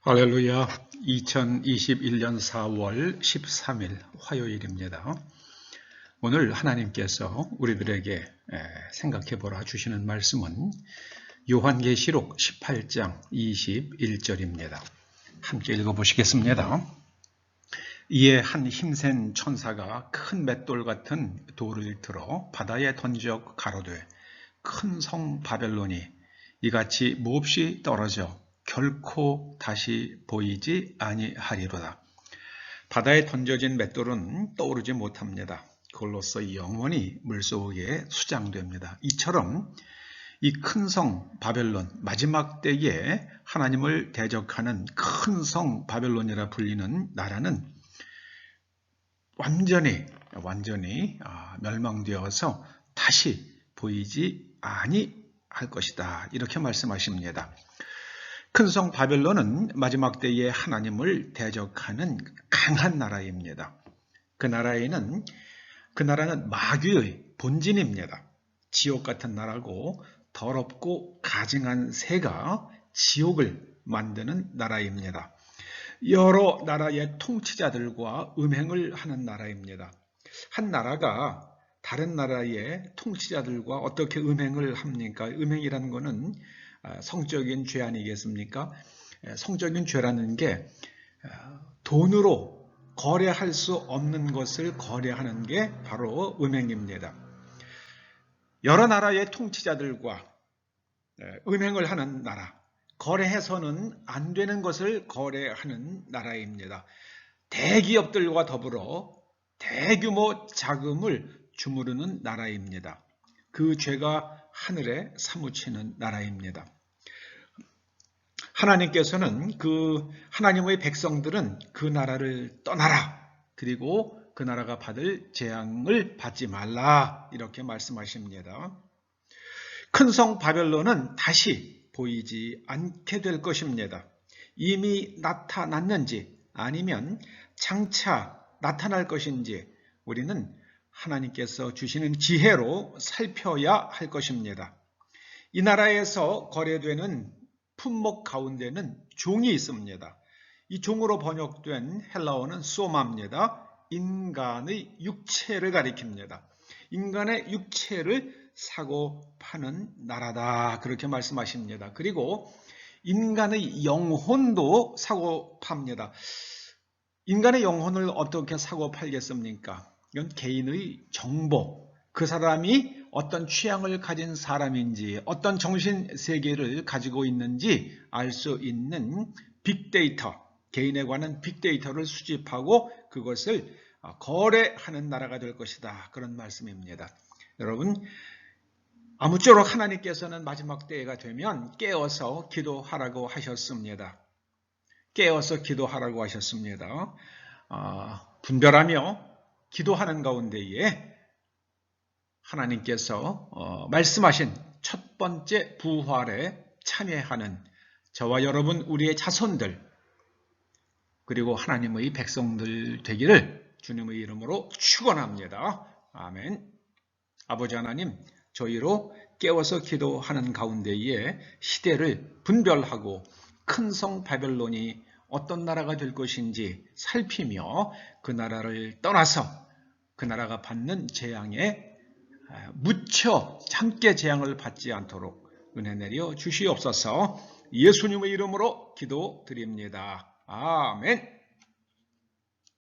할렐루야. 2021년 4월 13일 화요일입니다. 오늘 하나님께서 우리들에게 생각해 보라 주시는 말씀은 요한계시록 18장 21절입니다. 함께 읽어보시겠습니다. 이에 한 힘센 천사가 큰 맷돌 같은 돌을 들어 바다에 던져 가로되 큰 성 바벨론이 이같이 몹시 떨어져 결코 다시 보이지 아니하리로다. 바다에 던져진 맷돌은 떠오르지 못합니다. 그걸로써 영원히 물속에 수장됩니다. 이처럼 이 큰 성 바벨론, 마지막 때에 하나님을 대적하는 큰 성 바벨론이라 불리는 나라는 완전히 멸망되어서 다시 보이지 아니할 것이다. 이렇게 말씀하십니다. 큰 성 바벨론은 마지막 때에 하나님을 대적하는 강한 나라입니다. 그 나라는 마귀의 본진입니다. 지옥 같은 나라고 더럽고 가증한 새가 지옥을 만드는 나라입니다. 여러 나라의 통치자들과 음행을 하는 나라입니다. 한 나라가 다른 나라의 통치자들과 어떻게 음행을 합니까? 음행이라는 것은 성적인 죄 아니겠습니까? 성적인 죄라는 게 돈으로 거래할 수 없는 것을 거래하는 게 바로 음행입니다. 여러 나라의 통치자들과 음행을 하는 나라, 거래해서는 안 되는 것을 거래하는 나라입니다. 대기업들과 더불어 대규모 자금을 주무르는 나라입니다. 그 죄가 하늘에 사무치는 나라입니다. 하나님께서는 하나님의 백성들은 그 나라를 떠나라. 그리고 그 나라가 받을 재앙을 받지 말라. 이렇게 말씀하십니다. 큰 성 바벨론은 다시 보이지 않게 될 것입니다. 이미 나타났는지 아니면 장차 나타날 것인지 우리는 하나님께서 주시는 지혜로 살펴야 할 것입니다. 이 나라에서 거래되는 품목 가운데는 종이 있습니다. 이 종으로 번역된 헬라어는 소마입니다. 인간의 육체를 가리킵니다. 인간의 육체를 사고 파는 나라다. 그렇게 말씀하십니다. 그리고 인간의 영혼도 사고 팝니다. 인간의 영혼을 어떻게 사고 팔겠습니까? 이건 개인의 정보, 그 사람이 어떤 취향을 가진 사람인지 어떤 정신세계를 가지고 있는지 알 수 있는 빅데이터, 개인에 관한 빅데이터를 수집하고 그것을 거래하는 나라가 될 것이다. 그런 말씀입니다. 여러분, 아무쪼록 하나님께서는 마지막 때가 되면 깨어서 기도하라고 하셨습니다. 깨어서 기도하라고 하셨습니다. 분별하며 기도하는 가운데에 하나님께서 말씀하신 첫 번째 부활에 참여하는 저와 여러분 우리의 자손들 그리고 하나님의 백성들 되기를 주님의 이름으로 축원합니다. 아멘. 아버지 하나님, 저희로 깨워서 기도하는 가운데에 시대를 분별하고 큰 성 바벨론이 어떤 나라가 될 것인지 살피며 그 나라를 떠나서 그 나라가 받는 재앙에 무쳐 함께 재앙을 받지 않도록 은혜 내려 주시옵소서. 예수님의 이름으로 기도드립니다. 아멘.